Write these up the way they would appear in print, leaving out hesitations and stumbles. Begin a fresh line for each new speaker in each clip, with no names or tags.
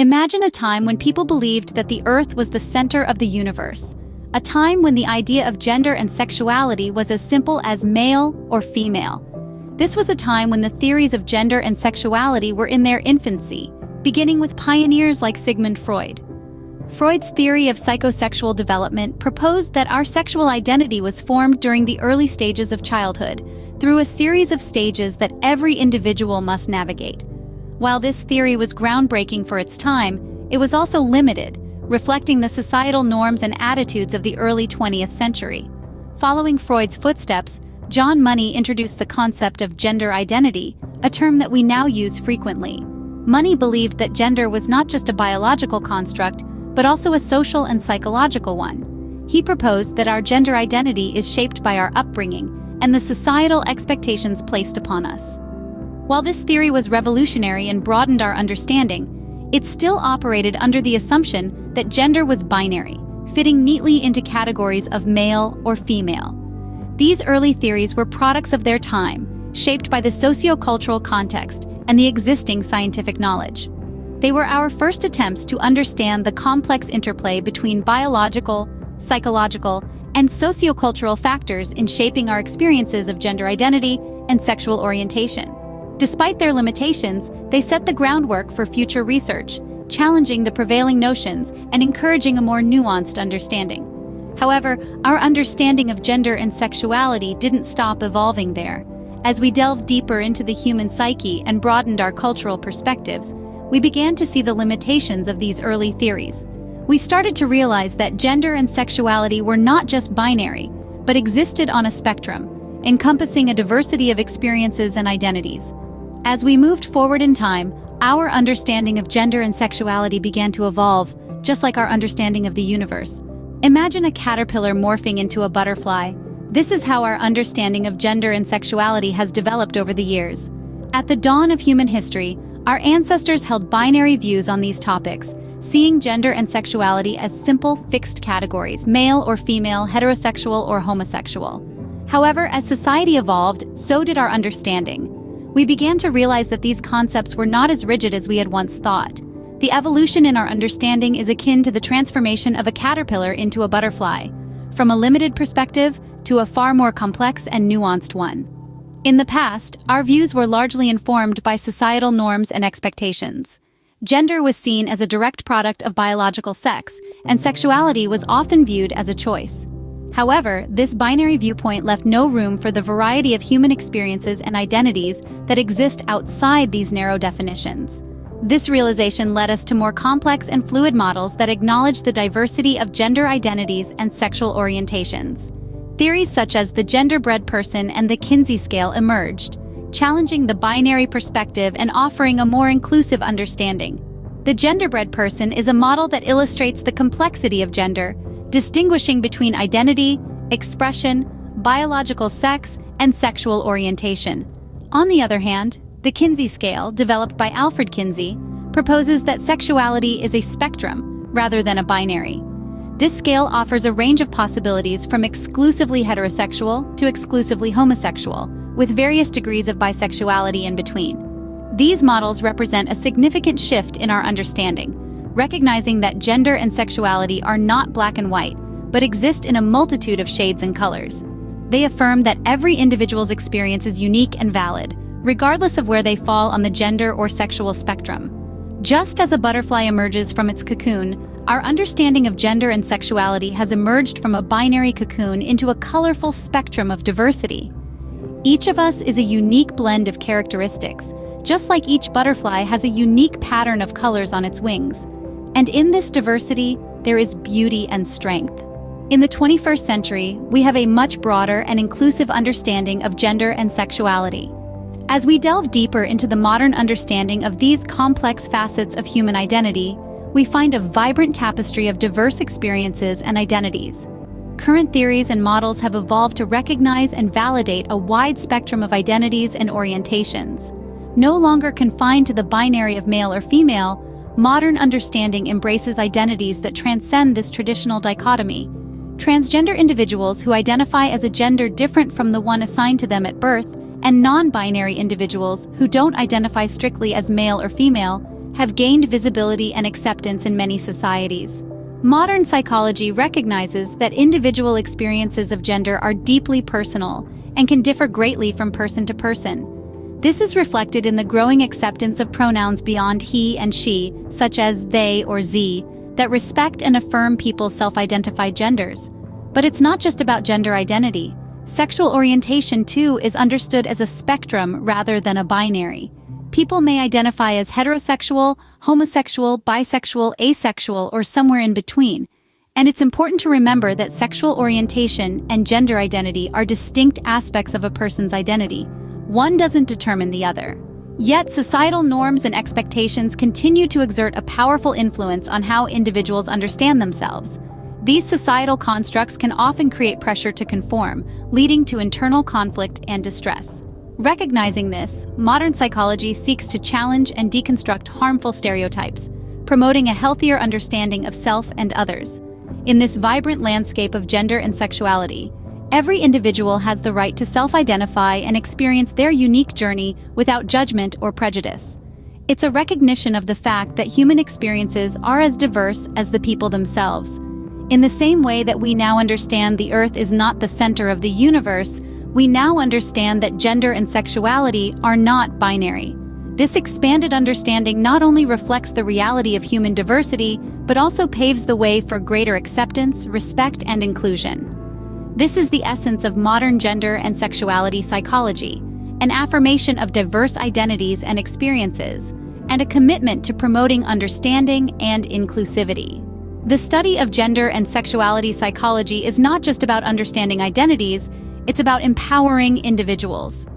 Imagine a time when people believed that the Earth was the center of the universe. A time when the idea of gender and sexuality was as simple as male or female. This was a time when the theories of gender and sexuality were in their infancy, beginning with pioneers like Sigmund Freud. Freud's theory of psychosexual development proposed that our sexual identity was formed during the early stages of childhood, through a series of stages that every individual must navigate. While this theory was groundbreaking for its time, it was also limited, reflecting the societal norms and attitudes of the early 20th century. Following Freud's footsteps, John Money introduced the concept of gender identity, a term that we now use frequently. Money believed that gender was not just a biological construct, but also a social and psychological one. He proposed that our gender identity is shaped by our upbringing and the societal expectations placed upon us. While this theory was revolutionary and broadened our understanding, it still operated under the assumption that gender was binary, fitting neatly into categories of male or female. These early theories were products of their time, shaped by the sociocultural context and the existing scientific knowledge. They were our first attempts to understand the complex interplay between biological, psychological, and sociocultural factors in shaping our experiences of gender identity and sexual orientation. Despite their limitations, they set the groundwork for future research, challenging the prevailing notions and encouraging a more nuanced understanding. However, our understanding of gender and sexuality didn't stop evolving there. As we delved deeper into the human psyche and broadened our cultural perspectives, we began to see the limitations of these early theories. We started to realize that gender and sexuality were not just binary, but existed on a spectrum, encompassing a diversity of experiences and identities. As we moved forward in time, our understanding of gender and sexuality began to evolve, just like our understanding of the universe. Imagine a caterpillar morphing into a butterfly. This is how our understanding of gender and sexuality has developed over the years. At the dawn of human history, our ancestors held binary views on these topics, seeing gender and sexuality as simple, fixed categories, male or female, heterosexual or homosexual. However, as society evolved, so did our understanding. We began to realize that these concepts were not as rigid as we had once thought. The evolution in our understanding is akin to the transformation of a caterpillar into a butterfly, from a limited perspective to a far more complex and nuanced one. In the past, our views were largely informed by societal norms and expectations. Gender was seen as a direct product of biological sex, and sexuality was often viewed as a choice. However, this binary viewpoint left no room for the variety of human experiences and identities that exist outside these narrow definitions. This realization led us to more complex and fluid models that acknowledge the diversity of gender identities and sexual orientations. Theories such as the genderbread person and the Kinsey scale emerged, challenging the binary perspective and offering a more inclusive understanding. The genderbread person is a model that illustrates the complexity of gender, distinguishing between identity, expression, biological sex, and sexual orientation. On the other hand, the Kinsey scale, developed by Alfred Kinsey, proposes that sexuality is a spectrum rather than a binary. This scale offers a range of possibilities from exclusively heterosexual to exclusively homosexual, with various degrees of bisexuality in between. These models represent a significant shift in our understanding, recognizing that gender and sexuality are not black and white, but exist in a multitude of shades and colors. They affirm that every individual's experience is unique and valid, regardless of where they fall on the gender or sexual spectrum. Just as a butterfly emerges from its cocoon, our understanding of gender and sexuality has emerged from a binary cocoon into a colorful spectrum of diversity. Each of us is a unique blend of characteristics, just like each butterfly has a unique pattern of colors on its wings. And in this diversity, there is beauty and strength. In the 21st century, we have a much broader and inclusive understanding of gender and sexuality. As we delve deeper into the modern understanding of these complex facets of human identity, we find a vibrant tapestry of diverse experiences and identities. Current theories and models have evolved to recognize and validate a wide spectrum of identities and orientations. No longer confined to the binary of male or female, modern understanding embraces identities that transcend this traditional dichotomy. Transgender individuals who identify as a gender different from the one assigned to them at birth, and non-binary individuals who don't identify strictly as male or female, have gained visibility and acceptance in many societies. Modern psychology recognizes that individual experiences of gender are deeply personal and can differ greatly from person to person. This is reflected in the growing acceptance of pronouns beyond he and she, such as they or ze, that respect and affirm people's self-identified genders. But it's not just about gender identity. Sexual orientation, too, is understood as a spectrum rather than a binary. People may identify as heterosexual, homosexual, bisexual, asexual, or somewhere in between. And it's important to remember that sexual orientation and gender identity are distinct aspects of a person's identity. One doesn't determine the other. Yet societal norms and expectations continue to exert a powerful influence on how individuals understand themselves. These societal constructs can often create pressure to conform, leading to internal conflict and distress. Recognizing this, modern psychology seeks to challenge and deconstruct harmful stereotypes, promoting a healthier understanding of self and others. In this vibrant landscape of gender and sexuality, every individual has the right to self-identify and experience their unique journey without judgment or prejudice. It's a recognition of the fact that human experiences are as diverse as the people themselves. In the same way that we now understand the Earth is not the center of the universe, we now understand that gender and sexuality are not binary. This expanded understanding not only reflects the reality of human diversity, but also paves the way for greater acceptance, respect, and inclusion. This is the essence of modern gender and sexuality psychology, an affirmation of diverse identities and experiences, and a commitment to promoting understanding and inclusivity. The study of gender and sexuality psychology is not just about understanding identities, it's about empowering individuals.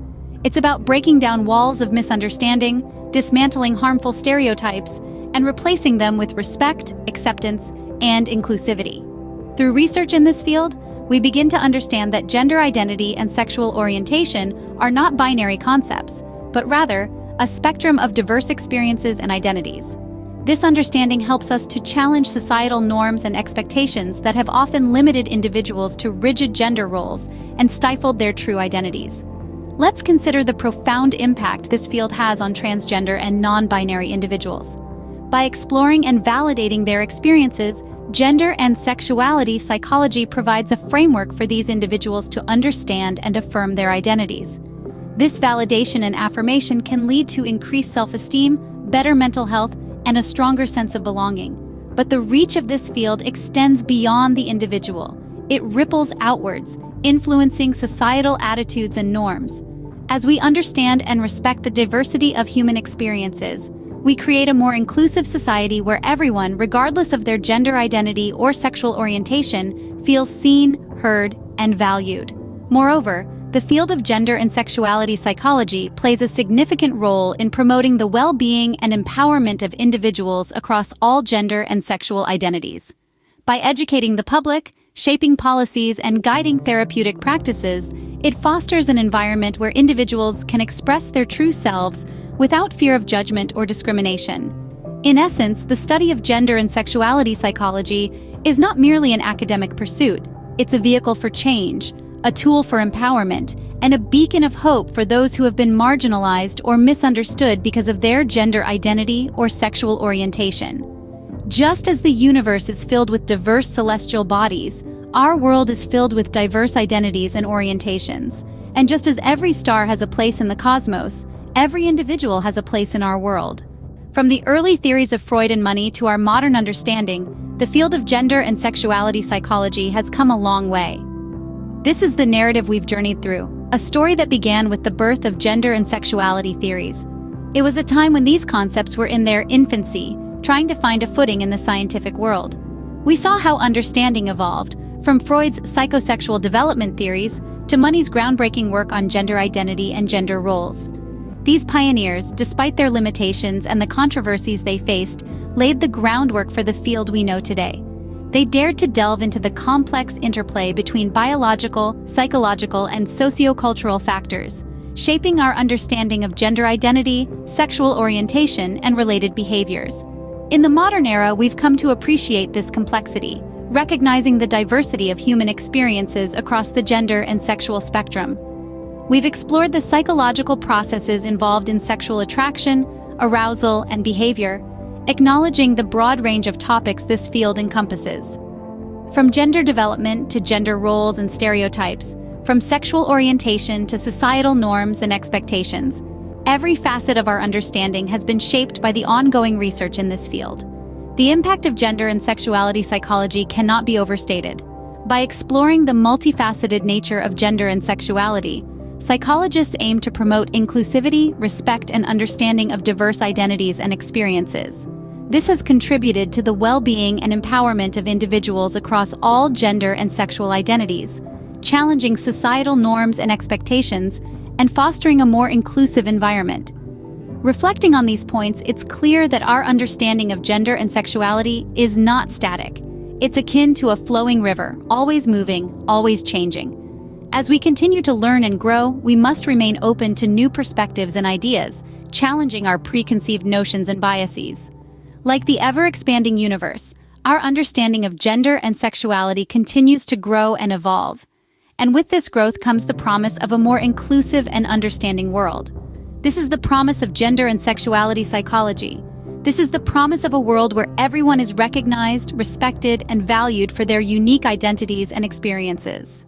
It's about breaking down walls of misunderstanding, dismantling harmful stereotypes, and replacing them with respect, acceptance, and inclusivity. Through research in this field, we begin to understand that gender identity and sexual orientation are not binary concepts, but rather a spectrum of diverse experiences and identities. This understanding helps us to challenge societal norms and expectations that have often limited individuals to rigid gender roles and stifled their true identities. Let's consider the profound impact this field has on transgender and non-binary individuals. By exploring and validating their experiences, gender and sexuality psychology provides a framework for these individuals to understand and affirm their identities. This validation and affirmation can lead to increased self-esteem, better mental health, and a stronger sense of belonging. But the reach of this field extends beyond the individual. It ripples outwards, influencing societal attitudes and norms. As we understand and respect the diversity of human experiences, we create a more inclusive society where everyone, regardless of their gender identity or sexual orientation, feels seen, heard, and valued. Moreover, the field of gender and sexuality psychology plays a significant role in promoting the well-being and empowerment of individuals across all gender and sexual identities. By educating the public, shaping policies, and guiding therapeutic practices, it fosters an environment where individuals can express their true selves without fear of judgment or discrimination. In essence, the study of gender and sexuality psychology is not merely an academic pursuit. It's a vehicle for change, a tool for empowerment, and a beacon of hope for those who have been marginalized or misunderstood because of their gender identity or sexual orientation. Just as the universe is filled with diverse celestial bodies, our world is filled with diverse identities and orientations. And just as every star has a place in the cosmos, every individual has a place in our world. From the early theories of Freud and money to our modern understanding, the field of gender and sexuality psychology has come a long way. This is the narrative we've journeyed through, a story that began with the birth of gender and sexuality theories. It was a time when these concepts were in their infancy, trying to find a footing in the scientific world. We saw how understanding evolved, from Freud's psychosexual development theories to Money's groundbreaking work on gender identity and gender roles. These pioneers, despite their limitations and the controversies they faced, laid the groundwork for the field we know today. They dared to delve into the complex interplay between biological, psychological, and sociocultural factors, shaping our understanding of gender identity, sexual orientation, and related behaviors. In the modern era, we've come to appreciate this complexity, recognizing the diversity of human experiences across the gender and sexual spectrum. We've explored the psychological processes involved in sexual attraction, arousal, and behavior, acknowledging the broad range of topics this field encompasses. From gender development to gender roles and stereotypes, from sexual orientation to societal norms and expectations, every facet of our understanding has been shaped by the ongoing research in this field. The impact of gender and sexuality psychology cannot be overstated. By exploring the multifaceted nature of gender and sexuality, psychologists aim to promote inclusivity, respect, and understanding of diverse identities and experiences. This has contributed to the well-being and empowerment of individuals across all gender and sexual identities, challenging societal norms and expectations, and fostering a more inclusive environment. Reflecting on these points, it's clear that our understanding of gender and sexuality is not static. It's akin to a flowing river, always moving, always changing. As we continue to learn and grow, we must remain open to new perspectives and ideas, challenging our preconceived notions and biases. Like the ever-expanding universe, our understanding of gender and sexuality continues to grow and evolve. And with this growth comes the promise of a more inclusive and understanding world. This is the promise of gender and sexuality psychology. This is the promise of a world where everyone is recognized, respected, and valued for their unique identities and experiences.